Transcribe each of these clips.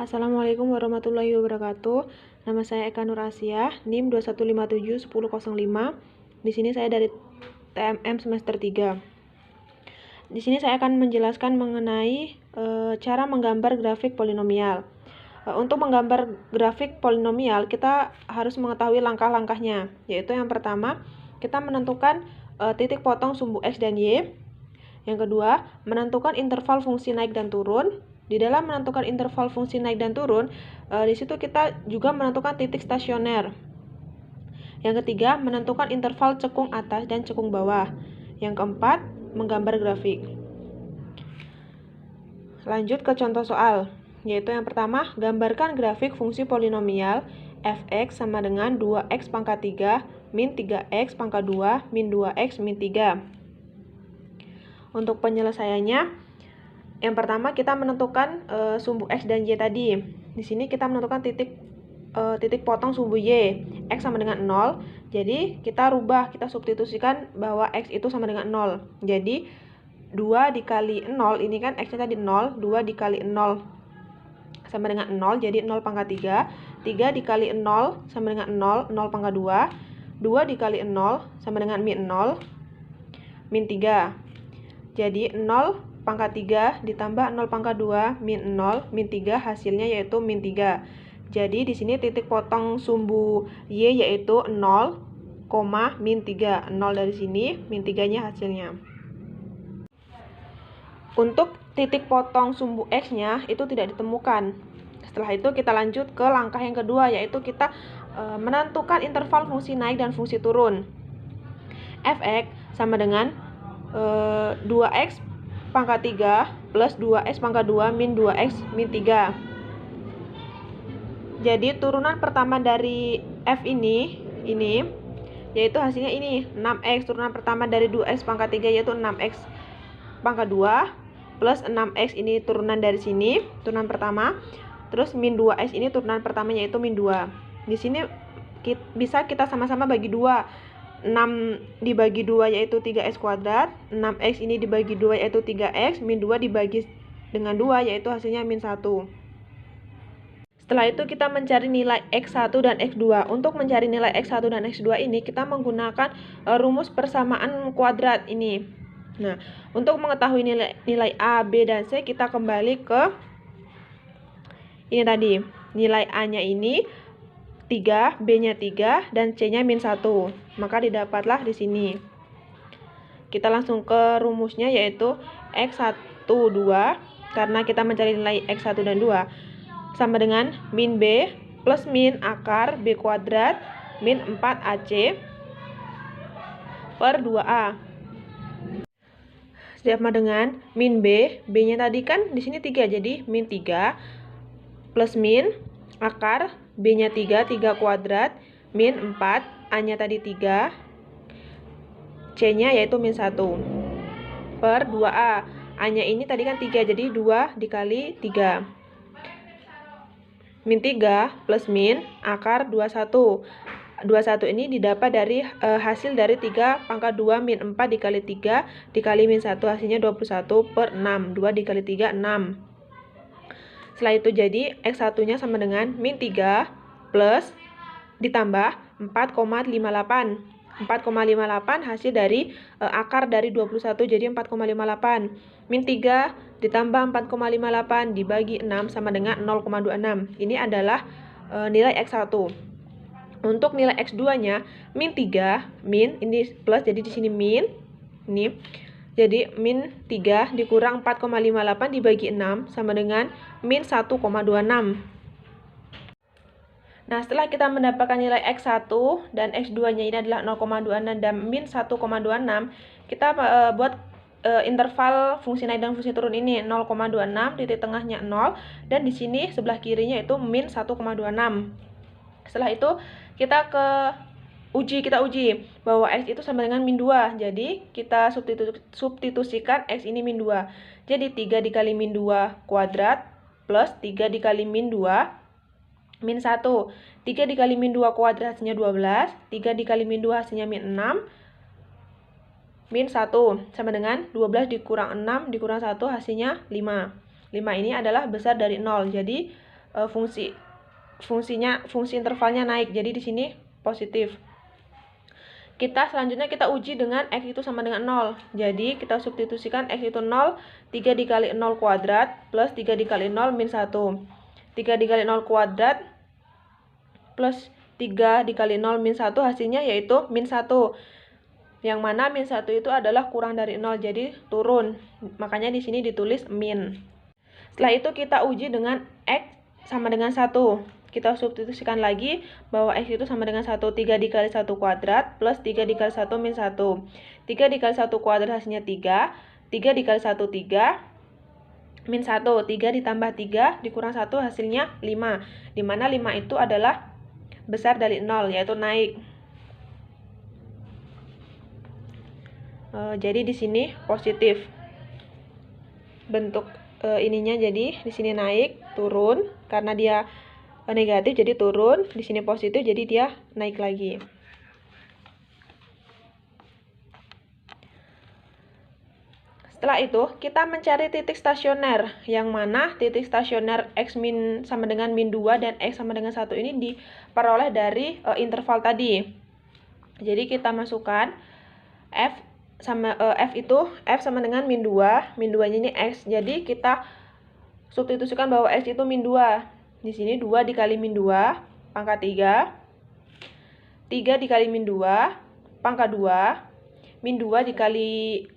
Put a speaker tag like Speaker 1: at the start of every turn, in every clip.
Speaker 1: Assalamualaikum warahmatullahi wabarakatuh. Nama saya Eka Nur Asia, NIM 21571005. Di sini saya dari TMM semester 3. Di sini saya akan menjelaskan mengenai cara menggambar grafik polinomial. Untuk menggambar grafik polinomial, kita harus mengetahui langkah-langkahnya, yaitu yang pertama, kita menentukan titik potong sumbu X dan Y. Yang kedua, menentukan interval fungsi naik dan turun. Di dalam menentukan interval fungsi naik dan turun, di situ kita juga menentukan titik stasioner. Yang ketiga, menentukan interval cekung atas dan cekung bawah. Yang keempat, menggambar grafik. Lanjut ke contoh soal, yaitu yang pertama, gambarkan grafik fungsi polinomial fx sama dengan 2x pangkat 3 min 3x pangkat 2 min 2x min 3. Untuk penyelesaiannya, yang pertama kita menentukan sumbu X dan Y tadi. Di sini kita menentukan titik potong sumbu Y. X sama dengan 0. Jadi kita kita substitusikan bahwa X itu sama dengan 0. Jadi 2 dikali 0, ini kan X-nya tadi 0. 2 dikali 0 sama dengan 0. Jadi 0 pangkat 3. 3 dikali 0 sama dengan 0. 0 pangkat 2. 2 dikali 0 sama dengan min 0. Min 3. Jadi 0 pangkat 3 ditambah 0 pangkat 2 min 0 min 3, hasilnya yaitu min 3. Jadi di sini titik potong sumbu Y yaitu 0, min 3. 0 dari sini, min 3-nya hasilnya. Untuk titik potong sumbu X-nya itu tidak ditemukan. Setelah itu kita lanjut ke langkah yang kedua, yaitu kita menentukan interval fungsi naik dan fungsi turun. Fx sama dengan 2x pangkat 3 plus 2x pangkat 2 min 2x min 3. Jadi turunan pertama dari f ini yaitu hasilnya ini 6x. Turunan pertama dari 2x pangkat 3 yaitu 6x pangkat 2 plus 6x, ini turunan dari sini, turunan pertama. Terus min 2x ini turunan pertamanya yaitu min 2. Di sini bisa kita sama-sama bagi 2. 6 dibagi 2 yaitu 3x kuadrat. 6x ini dibagi 2 yaitu 3x. Min 2 dibagi dengan 2 yaitu hasilnya min 1. Setelah itu kita mencari nilai x1 dan x2. Untuk mencari nilai x1 dan x2 ini kita menggunakan rumus persamaan kuadrat ini. Nah, untuk mengetahui nilai A, B, dan C, kita kembali ke ini tadi. Nilai A-nya ini 3, B-nya 3, dan C-nya min 1. Maka didapatlah di sini. Kita langsung ke rumusnya, yaitu X1, 2, karena kita mencari nilai X1 dan 2, sama dengan min B plus min akar B kuadrat min 4AC per 2A. Sama dengan min B, B-nya tadi kan di sini 3, jadi min 3 plus min akar B-nya 3 kuadrat, min 4, A-nya tadi 3, C-nya yaitu min 1, per 2A. A-nya ini tadi kan 3, jadi 2 dikali 3. Min 3 plus min akar 21. 21 ini didapat dari hasil dari 3 pangkat 2 min 4 dikali 3 dikali min 1, hasilnya 21 per 6. 2 dikali 3, 6. Setelah itu jadi X1-nya sama dengan min 3 plus ditambah 4,58. 4,58 hasil dari akar dari 21, jadi 4,58. Min 3 ditambah 4,58 dibagi 6 sama dengan 0,26. Ini adalah nilai X1. Untuk nilai X2-nya min 3, min ini plus, jadi di sini min ini. Jadi min 3 dikurang 4,58 dibagi 6 sama dengan min 1,26. Nah, setelah kita mendapatkan nilai X1 dan X2-nya ini adalah 0,26 dan min 1,26, kita buat interval fungsi naik dan fungsi turun ini 0,26, titik tengahnya 0, dan di sini sebelah kirinya itu min 1,26. Setelah itu kita uji bahwa X itu sama dengan min 2. Jadi kita substitusikan X ini min 2. Jadi 3 dikali min 2 kuadrat plus 3 dikali min 2 min 1. 3 dikali min 2 kuadrat hasilnya 12. 3 dikali min 2 hasilnya min 6. Min 1 sama dengan 12 dikurang 6 dikurang 1 hasilnya 5. 5 ini adalah besar dari 0. Jadi fungsi intervalnya naik. Jadi di sini positif. Selanjutnya kita uji dengan X itu sama dengan 0. Jadi kita substitusikan X itu 0, 3 dikali 0 kuadrat plus 3 dikali 0 min 1. 3 dikali 0 kuadrat plus 3 dikali 0 min 1 hasilnya yaitu min 1. Yang mana min 1 itu adalah kurang dari 0, jadi turun. Makanya di sini ditulis min. Setelah itu kita uji dengan X sama dengan 1. Kita substitusikan lagi bahwa X itu sama dengan 1. 3 dikali 1 kuadrat plus 3 dikali 1 min 1. 3 dikali 1 kuadrat hasilnya 3. 3 dikali 1 3 min 1. 3 ditambah 3 dikurang 1 hasilnya 5. Dimana 5 itu adalah besar dari 0, yaitu naik. Jadi di sini positif. Bentuk ininya jadi di sini naik, turun karena dia negatif jadi turun, di sini positif jadi dia naik lagi. Setelah itu kita mencari titik stasioner, yang mana titik stasioner X min sama dengan min 2 dan X sama dengan 1 ini diperoleh dari interval tadi. Jadi kita masukkan F sama dengan min 2, min 2 nya ini X. Jadi kita substitusikan bahwa X itu min 2. Di sini 2 dikali min 2 pangkat 3. 3 dikali min 2 pangkat 2. Min 2 dikali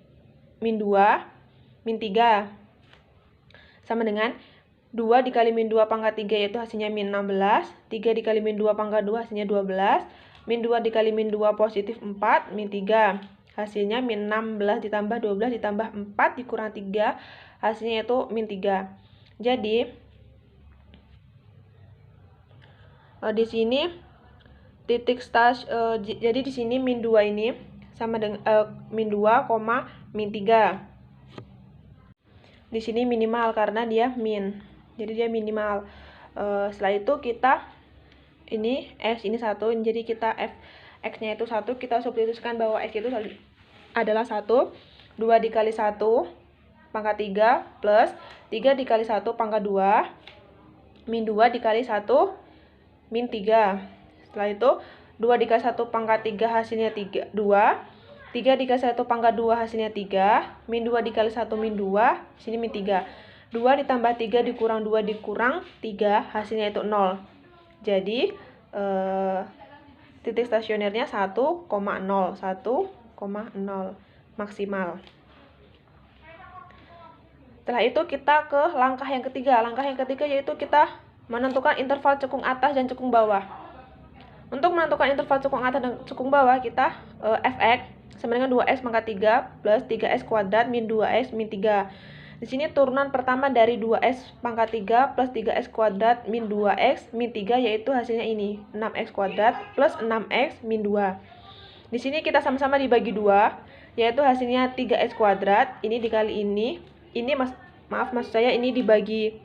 Speaker 1: min 2 min 3 sama dengan 2 dikali min 2 pangkat 3 yaitu hasilnya min 16. 3 dikali min 2 pangkat 2 hasilnya 12. Min 2 dikali min 2 positif 4 min 3. Hasilnya min 16 ditambah 12 ditambah 4 dikurang 3. Hasilnya itu min 3. Jadi di sini jadi di sini min 2 ini sama dengan min 2, min 3. Di sini minimal karena dia min. Jadi dia minimal. Setelah itu kita ini X ini 1, jadi kita X-nya itu 1, kita substitusikan bahwa X itu adalah 1. 2 dikali 1 pangkat 3 plus 3 dikali 1 pangkat 2 min 2 dikali 1 min 3. Setelah itu 2 dikali 1 pangkat 3 hasilnya 2. 3 dikali 1 pangkat 2 hasilnya 3. Min 2 dikali 1 min 2. Sini min 3. 2 ditambah 3 dikurang 2 dikurang 3. Hasilnya itu 0. Jadi titik stasionernya 1,0. 1,0 maksimal. Setelah itu kita ke langkah yang ketiga. Langkah yang ketiga yaitu kita menentukan interval cekung atas dan cekung bawah. Untuk menentukan interval cekung atas dan cekung bawah, kita fx sama dengan 2x pangkat 3 plus 3x kuadrat min 2x min 3. Di sini turunan pertama dari 2x pangkat 3 plus 3x kuadrat min 2x min 3 yaitu hasilnya ini 6x kuadrat plus 6x min 2. Di sini kita sama-sama dibagi 2 yaitu hasilnya 3x kuadrat ini dikali ini maksud saya ini dibagi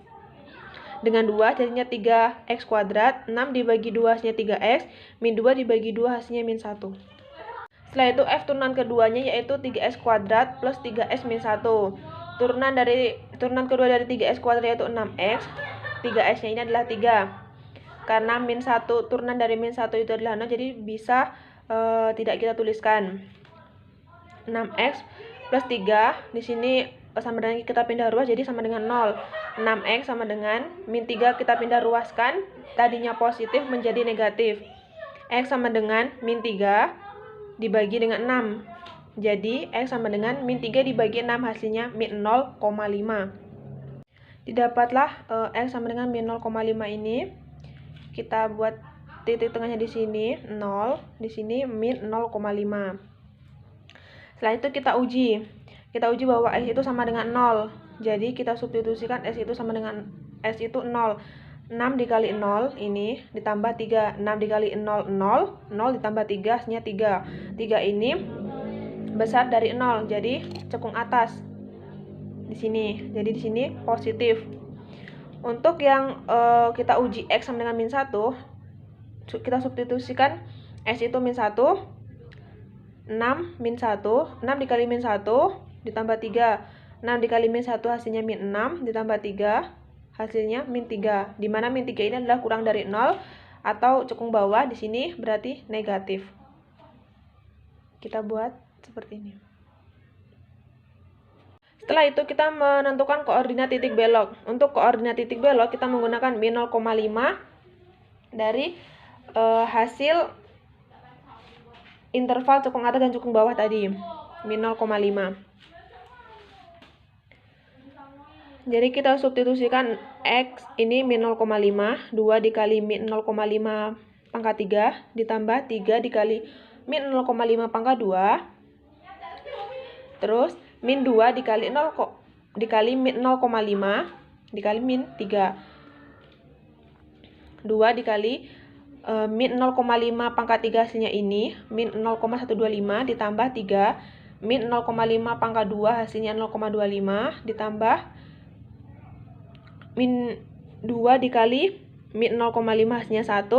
Speaker 1: dengan 2 jadinya 3x kuadrat. 6 dibagi 2 hasilnya 3x. Min 2 dibagi 2 hasilnya min 1. Setelah itu F turunan keduanya yaitu 3x kuadrat plus 3x min 1. Turunan kedua dari 3x kuadrat yaitu 6x. 3x nya ini adalah 3. Karena min 1 turunan dari min 1 itu adalah 0, jadi bisa tidak kita tuliskan. 6x plus 3 di sini sama dengan kita pindah ruas jadi sama dengan 0. 6x sama dengan min 3 kita pindah ruaskan, tadinya positif menjadi negatif. X sama dengan min 3 dibagi dengan 6. Jadi X sama dengan min 3 dibagi 6 hasilnya min 0,5. Didapatlah X sama dengan min 0,5 ini. Kita buat titik tengahnya di sini 0, di sini min 0,5. Setelah itu kita uji bahwa X itu sama dengan 0. Jadi kita substitusikan X itu sama dengan X itu 0. 6 dikali 0 ini ditambah 3. 6 dikali 0, 0. 0 ditambah 3 hasilnya 3. 3 ini besar dari 0. Jadi cekung atas di sini. Jadi di sini positif. Untuk yang kita uji X sama dengan min 1, kita substitusikan X itu min 1. 6 min 1. 6 dikali min 1 ditambah 3. 6 dikali min 1 hasilnya min 6 ditambah 3 hasilnya min 3. Di mana min 3 ini adalah kurang dari 0 atau cekung bawah, di sini berarti negatif. Kita buat seperti ini. Setelah itu kita menentukan koordinat titik belok. Untuk koordinat titik belok kita menggunakan min 0,5 dari hasil interval cekung atas dan cekung bawah tadi, min 0,5. Jadi kita substitusikan X ini min 0,5, 2 dikali min 0,5 pangkat 3, ditambah 3 dikali min 0,5 pangkat 2, terus min 2 dikali min 0,5 dikali min 3. 2 dikali min 0,5 pangkat 3 hasilnya ini, min 0,125 ditambah 3, min 0,5 pangkat 2 hasilnya 0,25 ditambah min 2 dikali min 0,5 hasilnya 1,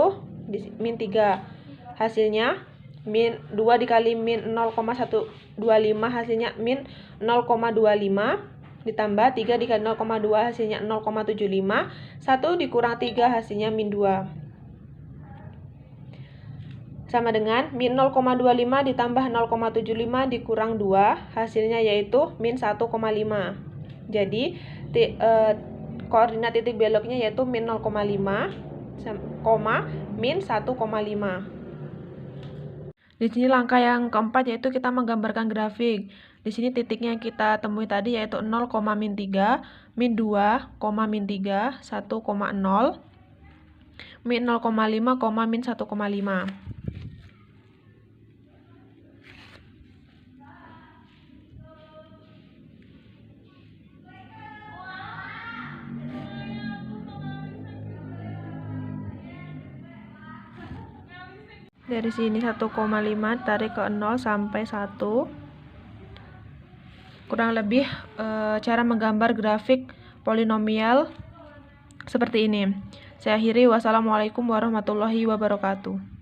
Speaker 1: min 3 hasilnya min 2 dikali min 0,125 hasilnya min 0,25 ditambah 3 dikali 0,2 hasilnya 0,75, 1 dikurang 3 hasilnya min 2. Sama dengan min 0,25 ditambah 0,75 dikurang 2, hasilnya yaitu min 1,5. Jadi koordinat titik beloknya yaitu min 0,5, min 1,5. Di sini langkah yang keempat yaitu kita menggambarkan grafik. Di sini titiknya yang kita temui tadi yaitu 0, min 3, min 2, min 3, 1,0, min 0,5, min 1,5. Dari sini 1,5 tarik ke 0 sampai 1. Kurang lebih cara menggambar grafik polinomial seperti ini. Saya akhiri, wassalamualaikum warahmatullahi wabarakatuh.